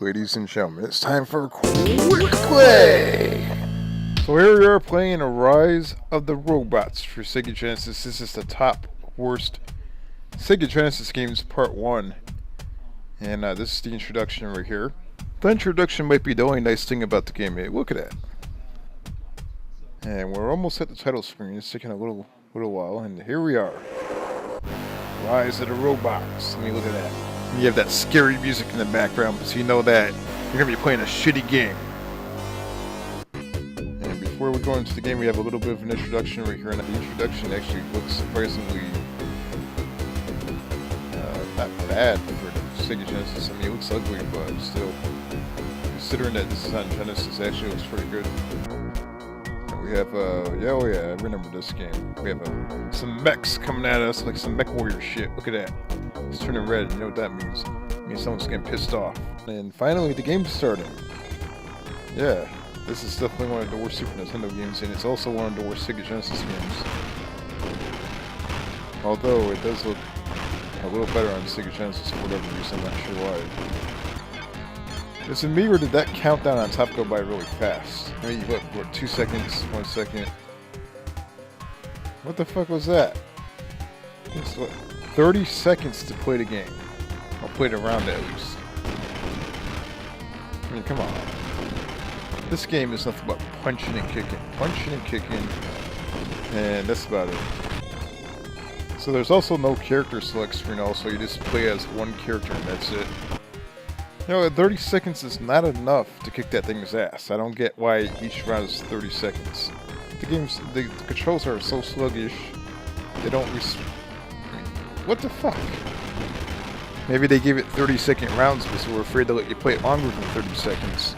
Ladies and gentlemen, it's time for a quick play! So here we are playing A Rise of the Robots for Sega Genesis. This is the top worst Sega Genesis games part 1. And this is the introduction right here. The introduction might be the only nice thing about the game. Hey, look at that. And we're almost at the title screen. It's taking a little while, and here we are. Rise of the Robots. Let me look at that. You have that scary music in the background, so you know that you're going to be playing a shitty game. And before we go into the game, we have a little bit of an introduction right here, and the introduction actually looks surprisingly not bad for Sega Genesis. I mean, it looks ugly, but still, considering that this is on Genesis, it actually looks pretty good. And we have, oh yeah, I remember this game. We have some mechs coming at us, like some mech warrior shit. Look at that. It's turning red. You know what that means? It means someone's getting pissed off. And finally, the game's starting. Yeah, this is definitely one of the worst Super Nintendo games, and it's also one of the worst Sega Genesis games. Although it does look a little better on Sega Genesis for whatever reason, I'm not sure why. Is it me, or did that countdown on top go by really fast? I mean, what, 2 seconds, 1 second? What the fuck was that? It's what, 30 seconds to play the game. I'll play it around at least. I mean, come on. This game is nothing but punching and kicking. Punching and kicking. And that's about it. So there's also no character select screen also. You just play as one character and that's it. You know, 30 seconds is not enough to kick that thing's ass. I don't get why each round is 30 seconds. The controls are so sluggish. They don't what the fuck? Maybe they gave it 30-second rounds because they were afraid to let you play it longer than 30 seconds.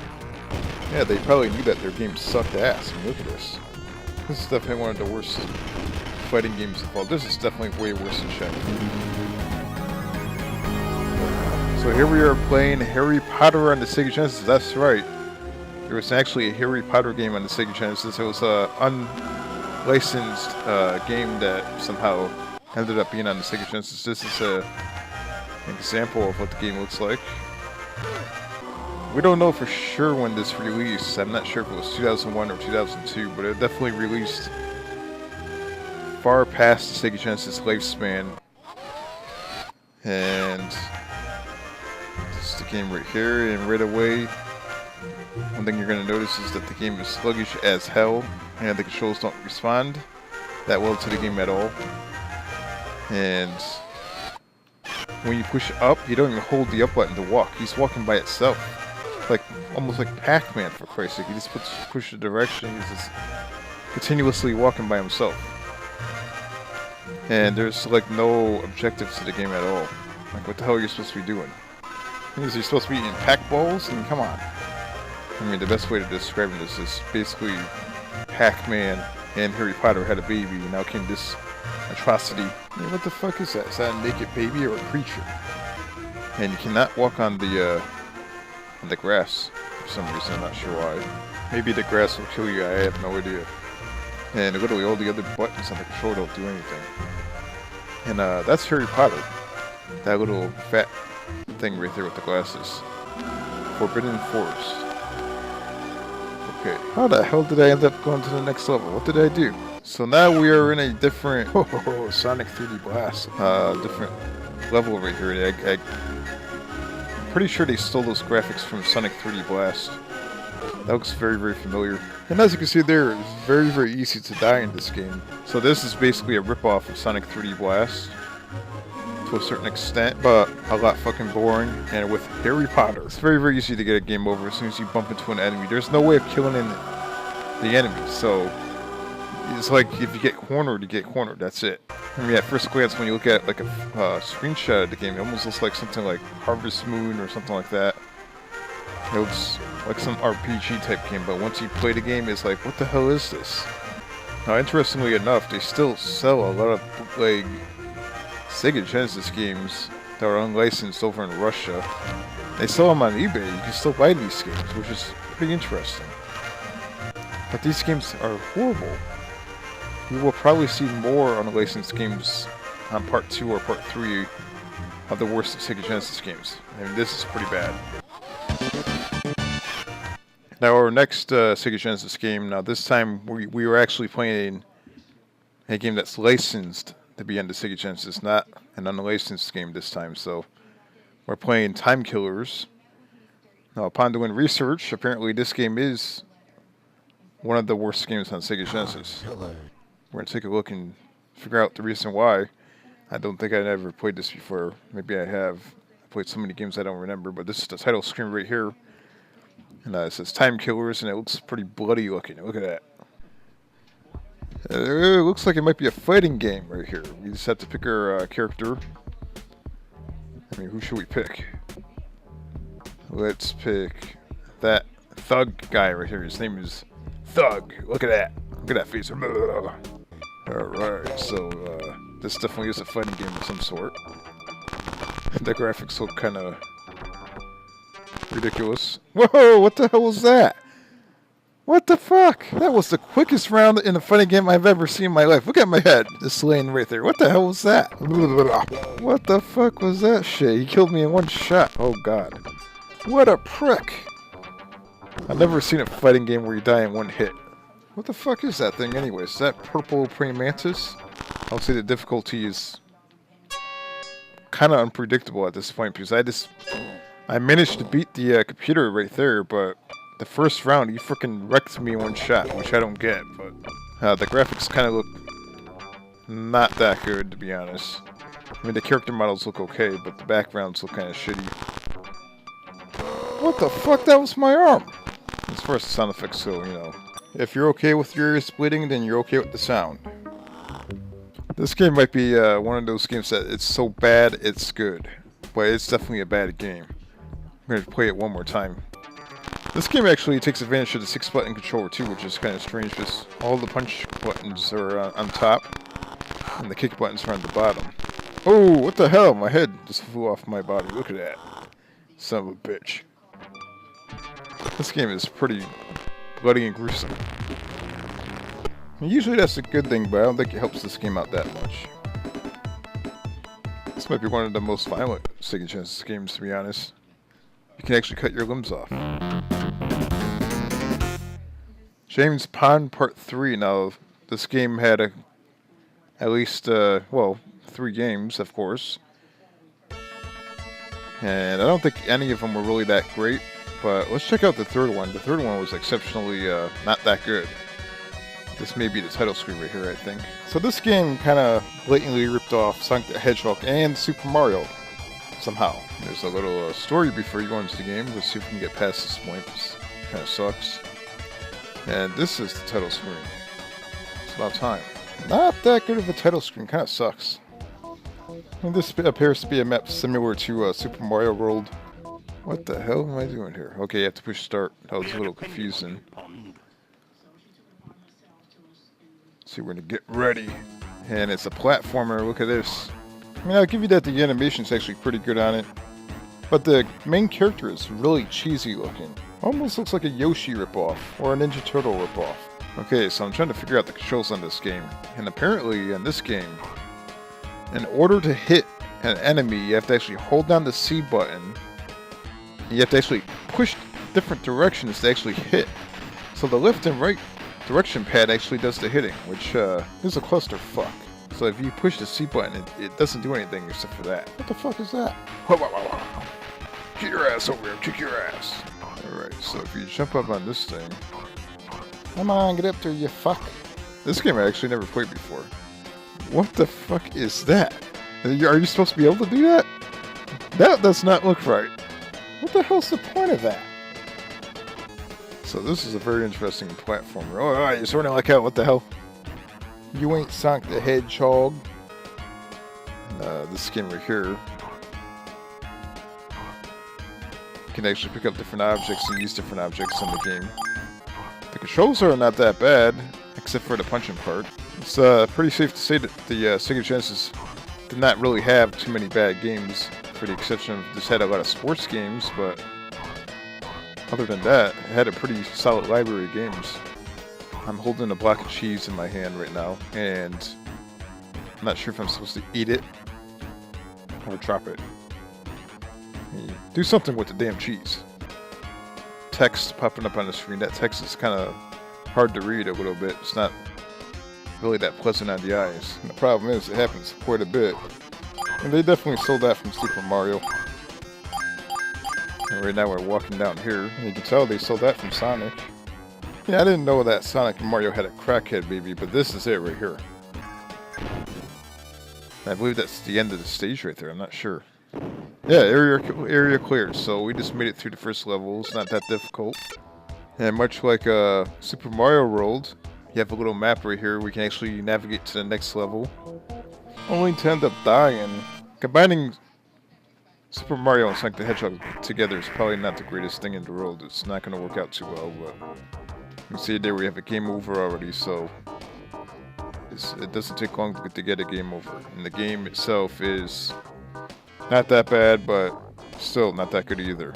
Yeah, they probably knew that their game sucked ass. I mean, look at this. This is definitely one of the worst fighting games of all. This is definitely way worse than Shadow. So here we are playing Harry Potter on the Sega Genesis. That's right. There was actually a Harry Potter game on the Sega Genesis. It was an unlicensed game that somehow ended up being on the Sega Genesis. This is an example of what the game looks like. We don't know for sure when this released. I'm not sure if it was 2001 or 2002, but it definitely released far past the Sega Genesis lifespan. And this is the game right here, and right away, one thing you're going to notice is that the game is sluggish as hell, and the controls don't respond that well to the game at all. And when you push up, you don't even hold the up button to walk. He's walking by itself. Like, almost like Pac-Man, for Christ's sake. He just push the direction. He's just continuously walking by himself. And there's like no objectives to the game at all. Like, what the hell are you supposed to be doing? You're supposed to be eating Pac-Balls? I mean, come on. I mean, the best way to describe this is basically Pac-Man and Harry Potter had a baby, and now came this atrocity. I mean, what the fuck is that? Is that a naked baby or a creature? And you cannot walk on the grass for some reason. I'm not sure why. Maybe the grass will kill you. I have no idea. And literally all the other buttons on the controller don't do anything. And that's Harry Potter. That little fat thing right there with the glasses. Forbidden Forest. Okay. How the hell did I end up going to the next level? What did I do? So now we are in a different Sonic 3D Blast, different level right here. I'm pretty sure they stole those graphics from Sonic 3D Blast. That looks very, very familiar. And as you can see there, it's very, very easy to die in this game. So this is basically a ripoff of Sonic 3D Blast to a certain extent, but a lot fucking boring. And with Harry Potter, it's very, very easy to get a game over as soon as you bump into an enemy. There's no way of killing the enemy, so it's like if you get cornered, you get cornered. That's it. I mean, at first glance, when you look at like a screenshot of the game, it almost looks like something like Harvest Moon or something like that. It looks like some RPG type game, but once you play the game, it's like, what the hell is this? Now, interestingly enough, they still sell a lot of bootleg Sega Genesis games that are unlicensed over in Russia. They sell them on eBay. You can still buy these games, which is pretty interesting. But these games are horrible. We will probably see more unlicensed games on part 2 or part 3 of the worst Sega Genesis games. I mean, this is pretty bad. Now our next Sega Genesis game. Now this time we were actually playing a game that's licensed to be on the Sega Genesis, not an unlicensed game this time. So we're playing Time Killers. Now, upon doing research, apparently this game is one of the worst games on Sega Genesis. We're going to take a look and figure out the reason why. I don't think I'd ever played this before. Maybe I have. I played so many games I don't remember, but this is the title screen right here. And it says Time Killers, and it looks pretty bloody looking. Look at that. It looks like it might be a fighting game right here. We just have to pick our character. I mean, who should we pick? Let's pick that thug guy right here. His name is Thug. Look at that. Look at that face. Alright, so this definitely is a fighting game of some sort. The graphics look kind of ridiculous. Whoa, what the hell was that? What the fuck? That was the quickest round in a fighting game I've ever seen in my life. Look at my head, just laying right there. What the hell was that? What the fuck was that shit? He killed me in one shot. Oh god. What a prick. I've never seen a fighting game where you die in one hit. What the fuck is that thing anyways? Is that purple praying mantis? I'll say the difficulty is kind of unpredictable at this point because I managed to beat the computer right there, but the first round he freaking wrecked me in one shot, which I don't get. But the graphics kind of look not that good, to be honest. I mean, the character models look okay, but the backgrounds look kind of shitty. What the fuck? That was my arm! As far as the sound effects go, you know. If you're okay with your ears bleeding, then you're okay with the sound. This game might be one of those games that it's so bad, it's good. But it's definitely a bad game. I'm going to play it one more time. This game actually takes advantage of the 6-button controller too, which is kind of strange because all the punch buttons are on top, and the kick buttons are on the bottom. Oh, what the hell? My head just flew off my body. Look at that. Son of a bitch. This game is pretty bloody and gruesome. And usually that's a good thing, but I don't think it helps this game out that much. This might be one of the most violent Sega Genesis games, to be honest. You can actually cut your limbs off. James Pond Part 3. Now, this game had at least, 3 games, of course. And I don't think any of them were really that great. But let's check out the third one. The third one was exceptionally not that good. This may be the title screen right here, I think. So this game kind of blatantly ripped off Sonic the Hedgehog and Super Mario somehow. There's a little story before you go into the game. Let's see if we can get past this point. This kind of sucks. And this is the title screen. It's about time. Not that good of a title screen. Kind of sucks. And this appears to be a map similar to Super Mario World. What the hell am I doing here? Okay, you have to push start. That was a little confusing. See, we're gonna get ready. And it's a platformer. Look at this. I mean, I'll give you that the animation's actually pretty good on it. But the main character is really cheesy looking. Almost looks like a Yoshi ripoff or a Ninja Turtle ripoff. Okay, so I'm trying to figure out the controls on this game. And apparently in this game, in order to hit an enemy, you have to actually hold down the C button. You have to actually push different directions to actually hit. So the left and right direction pad actually does the hitting, which is a clusterfuck. So if you push the C button, it doesn't do anything except for that. What the fuck is that? Kick your ass over here, kick your ass. Alright, so if you jump up on this thing... Come on, get up there, you fuck. This game I actually never played before. What the fuck is that? Are you supposed to be able to do that? That does not look right. What the hell's the point of that? So this is a very interesting platformer. Oh, alright, you're sorting like hell. What the hell? You ain't Sonic the Hedgehog. This skin right here. You can actually pick up different objects and use different objects in the game. The controls are not that bad, except for the punching part. It's pretty safe to say that the Sega Genesis did not really have too many bad games, for the exception of just had a lot of sports games, but other than that, it had a pretty solid library of games. I'm holding a block of cheese in my hand right now, and I'm not sure if I'm supposed to eat it or drop it. Do something with the damn cheese. text popping up on the screen. That text is kind of hard to read a little bit. It's not really that pleasant on the eyes. And the problem is it happens quite a bit. And they definitely stole that from Super Mario. And right now we're walking down here, and you can tell they stole that from Sonic. Yeah, I didn't know that Sonic and Mario had a crackhead baby, but this is it right here. I believe that's the end of the stage right there, I'm not sure. Yeah, area cleared, so we just made it through the first level. It's not that difficult. And much like Super Mario World, you have a little map right here. We can actually navigate to the next level. Only to end up dying. Combining Super Mario and Sonic the Hedgehog together is probably not the greatest thing in the world. It's not going to work out too well, but you see there we have a game over already, so it doesn't take long to get a game over. And the game itself is not that bad, but still not that good either.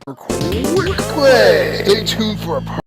Quick play! Stay tuned for a part